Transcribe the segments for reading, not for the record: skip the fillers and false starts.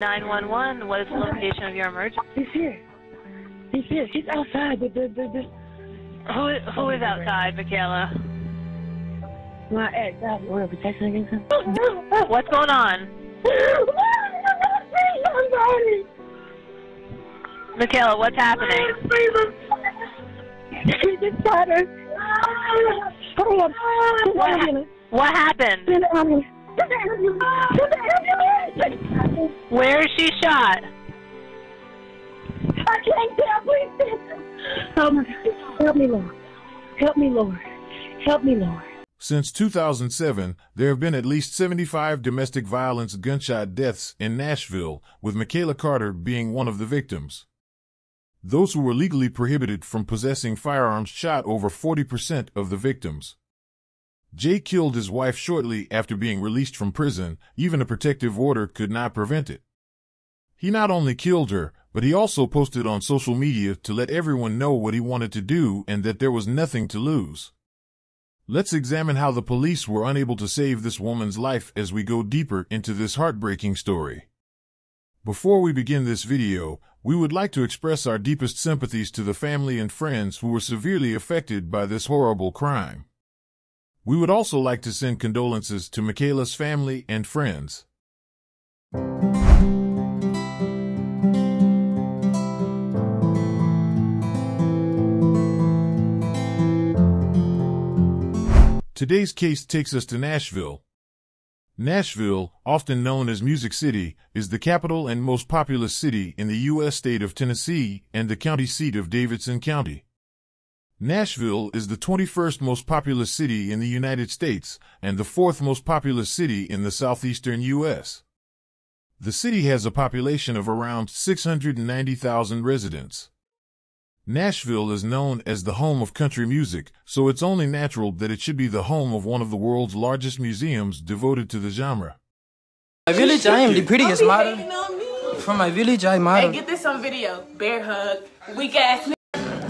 911, what is the location of your emergency? He's here. He's here. He's outside. Who is outside, Michaela? My ex. I have order of protection against him. What's going on? I'm sorry. Michaela, what's happening? He just shot her. Hurry up. What happened? Send the ambulance. Send the ambulance. Send the ambulance. Where is she shot? I can't tell. Please. Oh my God. Help me, Lord. Help me, Lord. Help me, Lord. Since 2007, there have been at least 75 domestic violence gunshot deaths in Nashville, with Michaela Carter being one of the victims. Those who were legally prohibited from possessing firearms shot over 40% of the victims. Jay killed his wife shortly after being released from prison. Even a protective order could not prevent it. He not only killed her, but he also posted on social media to let everyone know what he wanted to do and that there was nothing to lose. Let's examine how the police were unable to save this woman's life as we go deeper into this heartbreaking story. Before we begin this video, we would like to express our deepest sympathies to the family and friends who were severely affected by this horrible crime. We would also like to send condolences to Michaela's family and friends. Today's case takes us to Nashville. Nashville, often known as Music City, is the capital and most populous city in the U.S. state of Tennessee and the county seat of Davidson County. Nashville is the 21st most populous city in the United States and the 4th most populous city in the southeastern U.S. The city has a population of around 690,000 residents. Nashville is known as the home of country music, so it's only natural that it should be the home of one of the world's largest museums devoted to the genre. My village, I am the prettiest model. From my village, I model. Hey, get this on video. Bear hug. Weak ass.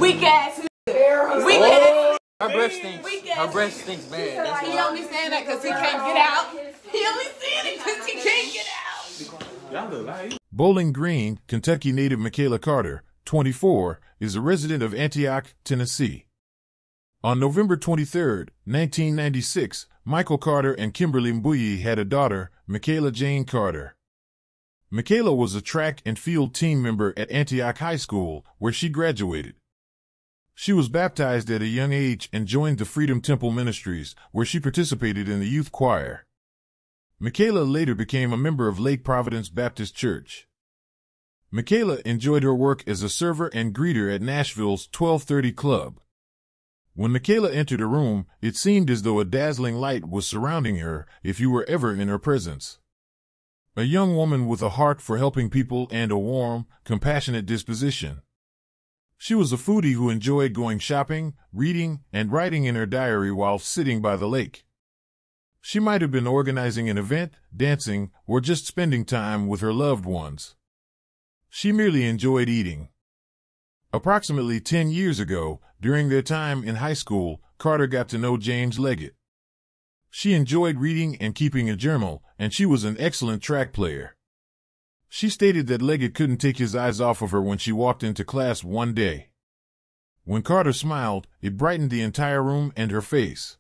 Weak ass. Weak ass. Her breath stinks. Her breath stinks bad. That's He only saying that because he can't get out. He only saying it because he can't get out. Bowling Green, Kentucky native Michaela Carter, 24, is a resident of Antioch, Tennessee. On November 23, 1996, Michael Carter and Kimberly Mbuyi had a daughter, Michaela Jane Carter. Michaela was a track and field team member at Antioch High School, where she graduated. She was baptized at a young age and joined the Freedom Temple Ministries, where she participated in the youth choir. Michaela later became a member of Lake Providence Baptist Church. Michaela enjoyed her work as a server and greeter at Nashville's 1230 Club. When Michaela entered a room, it seemed as though a dazzling light was surrounding her if you were ever in her presence. A young woman with a heart for helping people and a warm, compassionate disposition. She was a foodie who enjoyed going shopping, reading, and writing in her diary while sitting by the lake. She might have been organizing an event, dancing, or just spending time with her loved ones. She merely enjoyed eating. Approximately 10 years ago, during their time in high school, Carter got to know James Leggett. She enjoyed reading and keeping a journal, and she was an excellent track player. She stated that Leggett couldn't take his eyes off of her when she walked into class one day. When Carter smiled, it brightened the entire room and her face.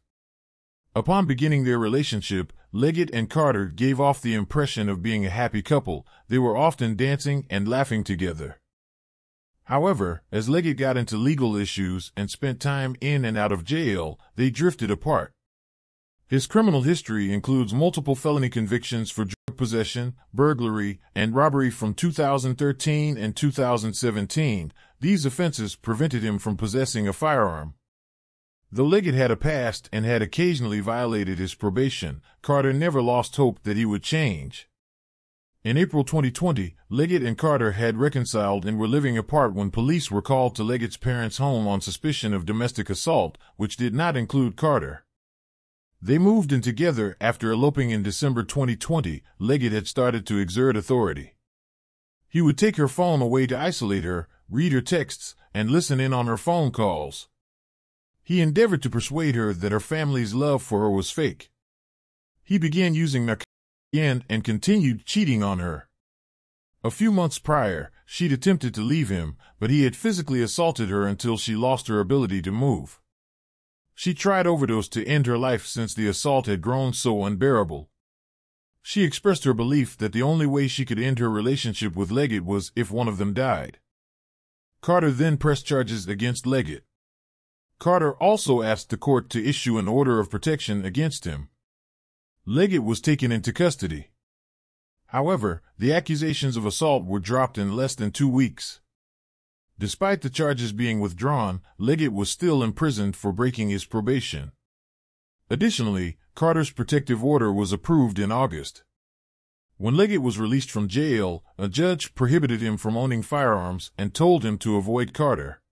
Upon beginning their relationship, Leggett and Carter gave off the impression of being a happy couple. They were often dancing and laughing together. However, as Leggett got into legal issues and spent time in and out of jail, they drifted apart. His criminal history includes multiple felony convictions for drug possession, burglary, and robbery from 2013 and 2017. These offenses prevented him from possessing a firearm. Though Leggett had a past and had occasionally violated his probation, Carter never lost hope that he would change. In April 2020, Leggett and Carter had reconciled and were living apart when police were called to Leggett's parents' home on suspicion of domestic assault, which did not include Carter. They moved in together after eloping in December 2020. Leggett had started to exert authority. He would take her phone away to isolate her, read her texts, and listen in on her phone calls. He endeavored to persuade her that her family's love for her was fake. He began using narcotics and continued cheating on her. A few months prior, she'd attempted to leave him, but he had physically assaulted her until she lost her ability to move. She tried overdose to end her life since the assault had grown so unbearable. She expressed her belief that the only way she could end her relationship with Leggett was if one of them died. Carter then pressed charges against Leggett. Carter also asked the court to issue an order of protection against him. Leggett was taken into custody. However, the accusations of assault were dropped in less than 2 weeks. Despite the charges being withdrawn, Leggett was still imprisoned for breaking his probation. Additionally, Carter's protective order was approved in August. When Leggett was released from jail, a judge prohibited him from owning firearms and told him to avoid Carter.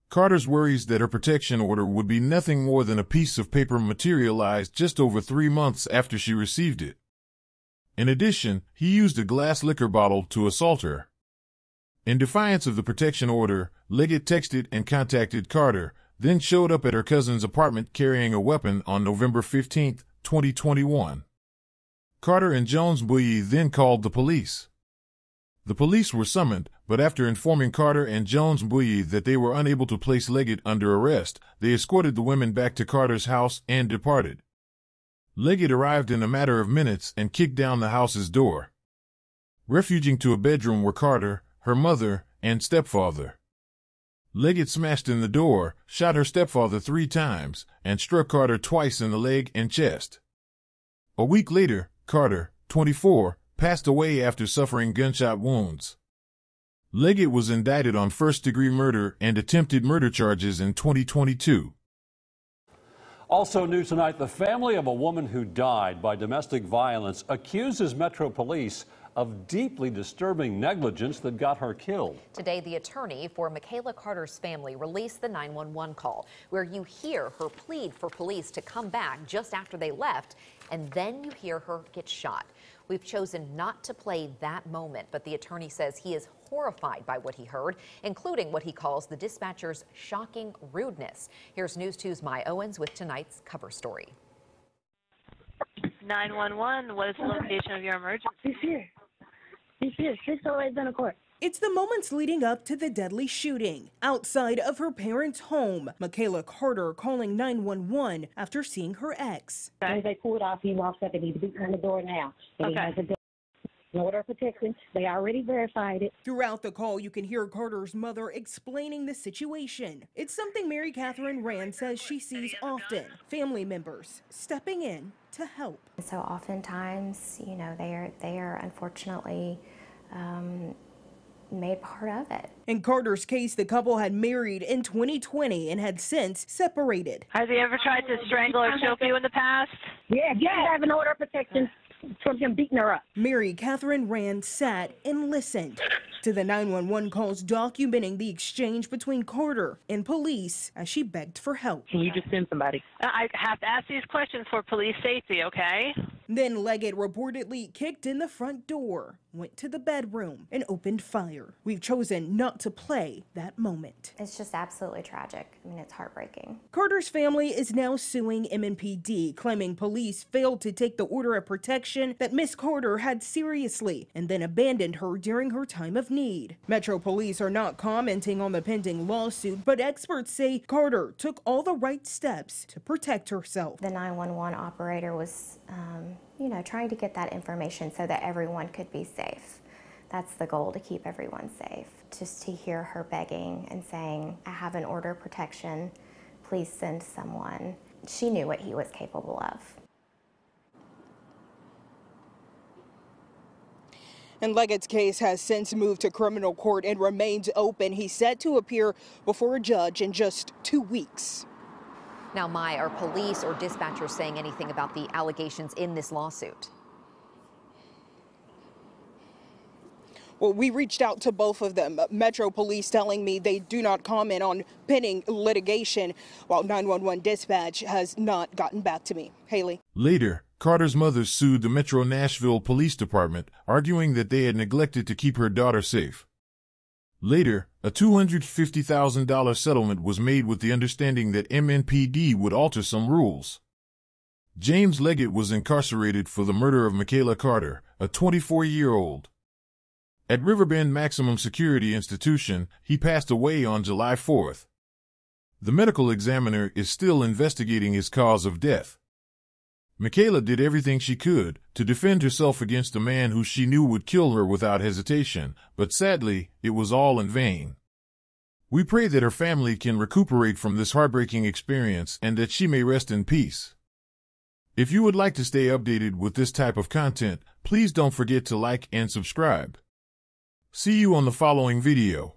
Carter's worries that her protection order would be nothing more than a piece of paper materialized just over 3 months after she received it. In addition, he used a glass liquor bottle to assault her. In defiance of the protection order, Leggett texted and contacted Carter, then showed up at her cousin's apartment carrying a weapon on November 15, 2021. Carter and Jones-Bouye then called the police. The police were summoned, but after informing Carter and Jones-Bouye that they were unable to place Leggett under arrest, they escorted the women back to Carter's house and departed. Leggett arrived in a matter of minutes and kicked down the house's door. Refuging to a bedroom were Carter, her mother, and stepfather. Leggett smashed in the door, shot her stepfather 3 times, and struck Carter twice in the leg and chest. A week later, Carter, 24, passed away after suffering gunshot wounds. Leggett was indicted on first-degree murder and attempted murder charges in 2022. Also new tonight, the family of a woman who died by domestic violence accuses Metro Police of deeply disturbing negligence that got her killed. Today, the attorney for Michaela Carter's family released the 911 call, where you hear her plead for police to come back just after they left, and then you hear her get shot. We've chosen not to play that moment, but the attorney says he is horrified by what he heard, including what he calls the dispatcher's shocking rudeness. Here's News 2's Mai Owens with tonight's cover story. 911, what is the location of your emergency? He's here. He's here. 608 Center Court. It's the moments leading up to the deadly shooting. Outside of her parents' home, Michaela Carter calling 911 after seeing her ex. Okay. As they pulled off, he walks up and he's beating on the door now. And he has an order of protection. They already verified it. Throughout the call, you can hear Carter's mother explaining the situation. It's something Mary Catherine Rand says she sees often. Family members stepping in to help. So oftentimes, you know, they are unfortunately made part of it. In Carter's case, the couple had married in 2020 and had since separated. Has he ever tried to strangle or choke you in the past? Yeah, I have an order of protection from him beating her up. Mary Catherine Rand sat and listened to the 911 calls documenting the exchange between Carter and police as she begged for help. Can you just send somebody? I have to ask these questions for police safety, okay? Then Leggett reportedly kicked in the front door, went to the bedroom, and opened fire. We've chosen not to play that moment. It's just absolutely tragic. I mean, it's heartbreaking. Carter's family is now suing MNPD, claiming police failed to take the order of protection that Miss Carter had seriously and then abandoned her during her time of need. Metro Police are not commenting on the pending lawsuit, but experts say Carter took all the right steps to protect herself. The 911 operator was, trying to get that information so that everyone could be safe. That's the goal, to keep everyone safe. Just to hear her begging and saying, I have an order of protection, please send someone. She knew what he was capable of. And Leggett's case has since moved to criminal court and remains open. He's set to appear before a judge in just 2 weeks. Now, Mai, are police or dispatchers saying anything about the allegations in this lawsuit? Well, we reached out to both of them. Metro Police telling me they do not comment on pending litigation, while 911 dispatch has not gotten back to me. Haley. Later, Carter's mother sued the Metro Nashville Police Department, arguing that they had neglected to keep her daughter safe. Later, a $250,000 settlement was made with the understanding that MNPD would alter some rules. James Leggett was incarcerated for the murder of Michaela Carter, a 24-year-old. At Riverbend Maximum Security Institution, he passed away on July 4th. The medical examiner is still investigating his cause of death. Michaela did everything she could to defend herself against a man who she knew would kill her without hesitation, but sadly, it was all in vain. We pray that her family can recuperate from this heartbreaking experience and that she may rest in peace. If you would like to stay updated with this type of content, please don't forget to like and subscribe. See you on the following video.